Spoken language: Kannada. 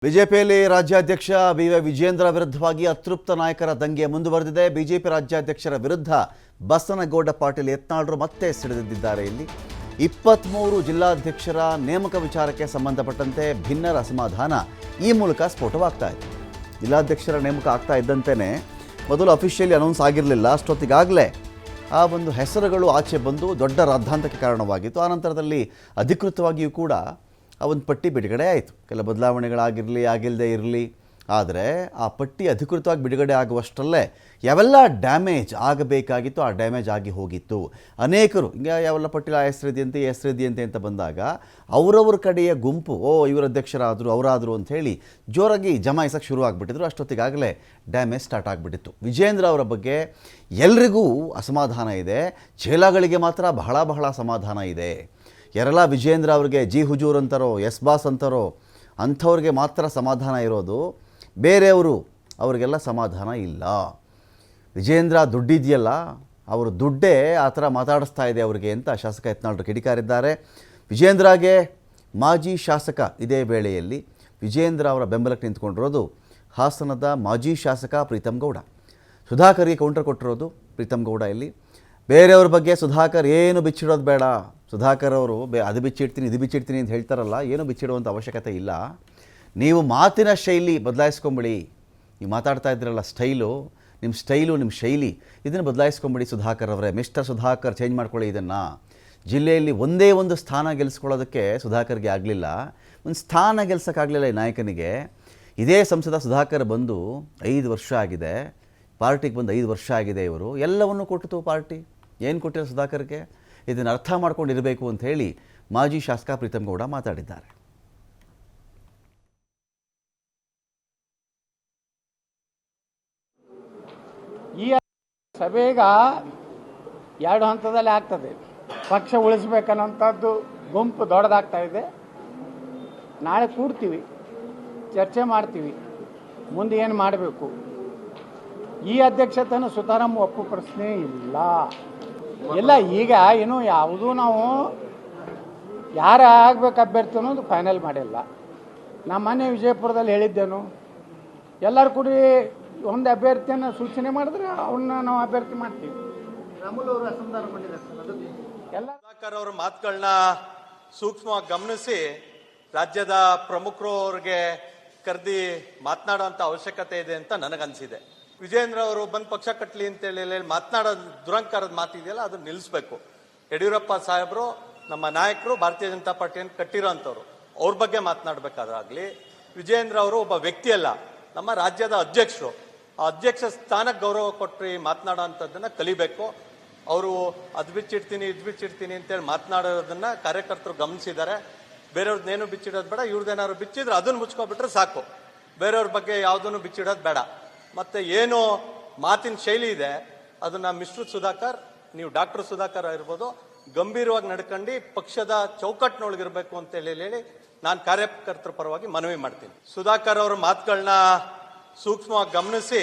ಬಿಜೆಪಿಯಲ್ಲಿ ರಾಜ್ಯಾಧ್ಯಕ್ಷ ಬಿ.ವೈ. ವಿಜೇಂದ್ರ ವಿರುದ್ಧವಾಗಿ ಅತೃಪ್ತ ನಾಯಕರ ದಂಗೆ ಮುಂದುವರೆದಿದೆ. ಬಿಜೆಪಿ ರಾಜ್ಯಾಧ್ಯಕ್ಷರ ವಿರುದ್ಧ ಬಸನಗೌಡ ಪಾಟೀಲ್ ಯತ್ನಾಳರು ಮತ್ತೆ ಸಿಡಿದಿದ್ದಾರೆ. ಇಲ್ಲಿ 23 ಜಿಲ್ಲಾಧ್ಯಕ್ಷರ ನೇಮಕ ವಿಚಾರಕ್ಕೆ ಸಂಬಂಧಪಟ್ಟಂತೆ ಭಿನ್ನರ ಅಸಮಾಧಾನ ಈ ಮೂಲಕ ಸ್ಫೋಟವಾಗ್ತಾ ಇದೆ. ಜಿಲ್ಲಾಧ್ಯಕ್ಷರ ನೇಮಕ ಆಗ್ತಾ ಇದ್ದಂತೆಯೇ ಮೊದಲು ಅಫಿಷಿಯಲಿ ಅನೌನ್ಸ್ ಆಗಿರಲಿಲ್ಲ. ಅಷ್ಟೊತ್ತಿಗಾಗಲೇ ಆ ಒಂದು ಹೆಸರುಗಳು ಆಚೆ ಬಂದು ದೊಡ್ಡ ರಾದ್ಧಾಂತಕ್ಕೆ ಕಾರಣವಾಗಿತ್ತು. ಆನಂತರದಲ್ಲಿ ಅಧಿಕೃತವಾಗಿಯೂ ಕೂಡ ಆ ಒಂದು ಪಟ್ಟಿ ಬಿಡುಗಡೆ ಆಯಿತು. ಕೆಲ ಬದಲಾವಣೆಗಳಾಗಿರಲಿ ಆಗಿಲ್ಲದೆ ಇರಲಿ, ಆದರೆ ಆ ಪಟ್ಟಿ ಅಧಿಕೃತವಾಗಿ ಬಿಡುಗಡೆ ಆಗುವಷ್ಟರಲ್ಲೇ ಯಾವೆಲ್ಲ ಡ್ಯಾಮೇಜ್ ಆಗಬೇಕಾಗಿತ್ತು ಆ ಡ್ಯಾಮೇಜ್ ಆಗಿ ಹೋಗಿತ್ತು. ಅನೇಕರು ಹಿಂಗೆ ಯಾವೆಲ್ಲ ಪಟ್ಟಿ ಆ ಹೆಸರಿದೆಯಂತೆ ಅಂತ ಬಂದಾಗ ಅವರವ್ರ ಕಡೆಯ ಗುಂಪು ಇವರು ಅಧ್ಯಕ್ಷರಾದರು ಅವರಾದರು ಅಂಥೇಳಿ ಜೋರಾಗಿ ಜಮಾಯಿಸೋಕ್ಕೆ ಶುರು ಆಗಿಬಿಟ್ಟಿದ್ರು. ಅಷ್ಟೊತ್ತಿಗಾಗಲೇ ಡ್ಯಾಮೇಜ್ ಸ್ಟಾರ್ಟ್ ಆಗಿಬಿಟ್ಟಿತ್ತು. ವಿಜೇಂದ್ರ ಅವರ ಬಗ್ಗೆ ಎಲ್ರಿಗೂ ಅಸಮಾಧಾನ ಇದೆ. ಚೇಲಾಗಳಿಗೆ ಮಾತ್ರ ಬಹಳ ಸಮಾಧಾನ ಇದೆ. ಯಾರೆಲ್ಲ ವಿಜೇಂದ್ರ ಅವ್ರಿಗೆ ಜಿ ಹುಜೂರ್ ಅಂತಾರೋ ಎಸ್ ಬಾಸ್ ಅಂತಾರೋ ಅಂಥವ್ರಿಗೆ ಮಾತ್ರ ಸಮಾಧಾನ ಇರೋದು, ಬೇರೆಯವರು ಅವ್ರಿಗೆಲ್ಲ ಸಮಾಧಾನ ಇಲ್ಲ. ವಿಜೇಂದ್ರ ದುಡ್ಡಿದೆಯಲ್ಲ, ಅವ್ರ ದುಡ್ಡೇ ಆ ಥರ ಮಾತಾಡಿಸ್ತಾ ಇದೆ ಅವ್ರಿಗೆ ಅಂತ ಶಾಸಕ ಯತ್ನಾಳರು ಕಿಡಿಕಾರಿದ್ದಾರೆ. ವಿಜೇಂದ್ರಗೆ ಮಾಜಿ ಶಾಸಕ ಇದೇ ವೇಳೆಯಲ್ಲಿ ವಿಜೇಂದ್ರ ಅವರ ಬೆಂಬಲಕ್ಕೆ ನಿಂತ್ಕೊಂಡಿರೋದು ಹಾಸನದ ಮಾಜಿ ಶಾಸಕ ಪ್ರೀತಮ್ ಗೌಡ. ಸುಧಾಕರ್ಗೆ ಕೌಂಟರ್ ಕೊಟ್ಟಿರೋದು ಪ್ರೀತಮ್ ಗೌಡ. ಇಲ್ಲಿ ಬೇರೆಯವ್ರ ಬಗ್ಗೆ ಸುಧಾಕರ್ ಏನು ಬಿಚ್ಚಿಡೋದು ಬೇಡ. ಸುಧಾಕರ್ ಅವರು ಅದು ಬಿಚ್ಚಿಡ್ತೀನಿ ಇದು ಬಿಚ್ಚಿಡ್ತೀನಿ ಅಂತ ಹೇಳ್ತಾರಲ್ಲ, ಏನು ಬಿಚ್ಚಿಡುವಂಥ ಅವಶ್ಯಕತೆ ಇಲ್ಲ. ನೀವು ಮಾತಿನ ಶೈಲಿ ಬದಲಾಯಿಸ್ಕೊಂಬಿಡಿ. ನೀವು ಮಾತಾಡ್ತಾ ಇದ್ದೀರಲ್ಲ ಸ್ಟೈಲು, ನಿಮ್ಮ ಶೈಲಿ ಇದನ್ನು ಬದಲಾಯಿಸ್ಕೊಂಬಿಡಿ ಸುಧಾಕರ್ ಅವರೇ. ಮಿಸ್ಟರ್ ಸುಧಾಕರ್ ಚೇಂಜ್ ಮಾಡ್ಕೊಳ್ಳಿ ಇದನ್ನು. ಜಿಲ್ಲೆಯಲ್ಲಿ ಒಂದೇ ಒಂದು ಸ್ಥಾನ ಗೆಲ್ಲಿಸ್ಕೊಳ್ಳೋದಕ್ಕೆ ಸುಧಾಕರ್ಗೆ ಆಗಲಿಲ್ಲ. ಒಂದು ಸ್ಥಾನ ಗೆಲ್ಸೋಕ್ಕಾಗಲಿಲ್ಲ ಈ ನಾಯಕನಿಗೆ. ಇದೇ ಸಂಸದ ಸುಧಾಕರ್ ಬಂದು 5 ವರ್ಷ ಆಗಿದೆ, ಪಾರ್ಟಿಗೆ ಬಂದು 5 ವರ್ಷ ಆಗಿದೆ. ಇವರು ಎಲ್ಲವನ್ನೂ ಕೊಟ್ಟಿತು ಪಾರ್ಟಿ, ಏನು ಕೊಟ್ಟಿರೋ ಸುಧಾಕರ್ಗೆ, ಇದನ್ನು ಅರ್ಥ ಮಾಡ್ಕೊಂಡಿರಬೇಕು ಅಂತ ಹೇಳಿ ಮಾಜಿ ಶಾಸಕ ಪ್ರೀತಮ್ ಗೌಡ ಮಾತಾಡಿದ್ದಾರೆ. ಈ ಸಭೆಗ 2 ಹಂತದಲ್ಲಿ ಆಗ್ತದೆ. ಪಕ್ಷ ಉಳಿಸ್ಬೇಕನ್ನೋಂಥದ್ದು ಗುಂಪು ದೊಡ್ಡದಾಗ್ತಾ ಇದೆ. ನಾಳೆ ಕೂಡ್ತೀವಿ, ಚರ್ಚೆ ಮಾಡ್ತೀವಿ, ಮುಂದೆ ಏನು ಮಾಡಬೇಕು. ಈ ಅಧ್ಯಕ್ಷತೆಯನ್ನು ಸುತಾರಾಮ್ ಒಪ್ಪು ಪ್ರಶ್ನೆ ಇಲ್ಲ. ಈಗ ಏನು ಯಾವುದೂ ನಾವು ಯಾರು ಆಗ್ಬೇಕು ಅಭ್ಯರ್ಥಿ ಅನ್ನೋದು ಫೈನಲ್ ಮಾಡಿಲ್ಲ. ನಮ್ಮ ಮನೆ ವಿಜಯಪುರದಲ್ಲಿ ಹೇಳಿದ್ದೇನು, ಎಲ್ಲರೂ ಕೂಡಿ ಒಂದು ಅಭ್ಯರ್ಥಿಯನ್ನು ಸೂಚನೆ ಮಾಡಿದ್ರೆ ಅವನ್ನ ನಾವು ಅಭ್ಯರ್ಥಿ ಮಾಡ್ತೀವಿ. ಸುಧಾಕರ್ ಅವರ ಮಾತುಗಳನ್ನ ಸೂಕ್ಷ್ಮವಾಗಿ ಗಮನಿಸಿ ರಾಜ್ಯದ ಪ್ರಮುಖರು ಅವ್ರಿಗೆ ಕರೆದಿ ಮಾತನಾಡುವಂತ ಅವಶ್ಯಕತೆ ಇದೆ ಅಂತ ನನಗನ್ಸಿದೆ. ವಿಜೇಂದ್ರ ಅವರು ಬಂದು ಪಕ್ಷ ಕಟ್ಟಲಿ ಅಂತೇಳಿ ಮಾತನಾಡೋದು ದುರಂಕಾರದ ಮಾತಿದೆಯಲ್ಲ, ಅದನ್ನ ನಿಲ್ಲಿಸಬೇಕು. ಯಡಿಯೂರಪ್ಪ ಸಾಹೇಬರು ನಮ್ಮ ನಾಯಕರು ಭಾರತೀಯ ಜನತಾ ಪಾರ್ಟಿಯನ್ನು ಕಟ್ಟಿರೋಂಥವ್ರು, ಅವ್ರ ಬಗ್ಗೆ ಮಾತನಾಡಬೇಕಾದ್ರಾಗ್ಲಿ, ವಿಜೇಂದ್ರ ಅವರು ಒಬ್ಬ ವ್ಯಕ್ತಿ ಅಲ್ಲ, ನಮ್ಮ ರಾಜ್ಯದ ಅಧ್ಯಕ್ಷರು. ಆ ಅಧ್ಯಕ್ಷ ಸ್ಥಾನಕ್ಕೆ ಗೌರವ ಕೊಟ್ಟು ಮಾತನಾಡೋ ಅಂಥದ್ದನ್ನ ಕಲಿಬೇಕು. ಅವರು ಅದು ಬಿಚ್ಚಿಡ್ತೀನಿ ಇದು ಬಿಚ್ಚಿಡ್ತೀನಿ ಅಂತೇಳಿ ಮಾತನಾಡೋದನ್ನ ಕಾರ್ಯಕರ್ತರು ಗಮನಿಸಿದ್ದಾರೆ. ಬೇರೆಯವ್ರದ್ದೇನು ಬಿಚ್ಚಿಡೋದು ಬೇಡ, ಇವ್ರದ್ದೇನಾದ್ರು ಬಿಚ್ಚಿದ್ರೆ ಅದನ್ನ ಮುಚ್ಕೊಬಿಟ್ರೆ ಸಾಕು. ಬೇರೆಯವ್ರ ಬಗ್ಗೆ ಯಾವುದನ್ನು ಬಿಚ್ಚಿಡೋದು ಬೇಡ. ಮತ್ತೆ ಏನು ಮಾತಿನ ಶೈಲಿ ಇದೆ ಅದನ್ನ ಮಿಸ್ಟರ್ ಸುಧಾಕರ್, ನೀವು ಡಾಕ್ಟರ್ ಸುಧಾಕರ್ ಇರ್ಬೋದು, ಗಂಭೀರವಾಗಿ ನಡ್ಕೊಂಡು ಪಕ್ಷದ ಚೌಕಟ್ಟಿನೊಳಗಿರ್ಬೇಕು ಅಂತ ಹೇಳಿ ನಾನು ಕಾರ್ಯಕರ್ತರ ಪರವಾಗಿ ಮನವಿ ಮಾಡ್ತೀನಿ. ಸುಧಾಕರ್ ಅವರ ಮಾತುಗಳನ್ನ ಸೂಕ್ಷ್ಮವಾಗಿ ಗಮನಿಸಿ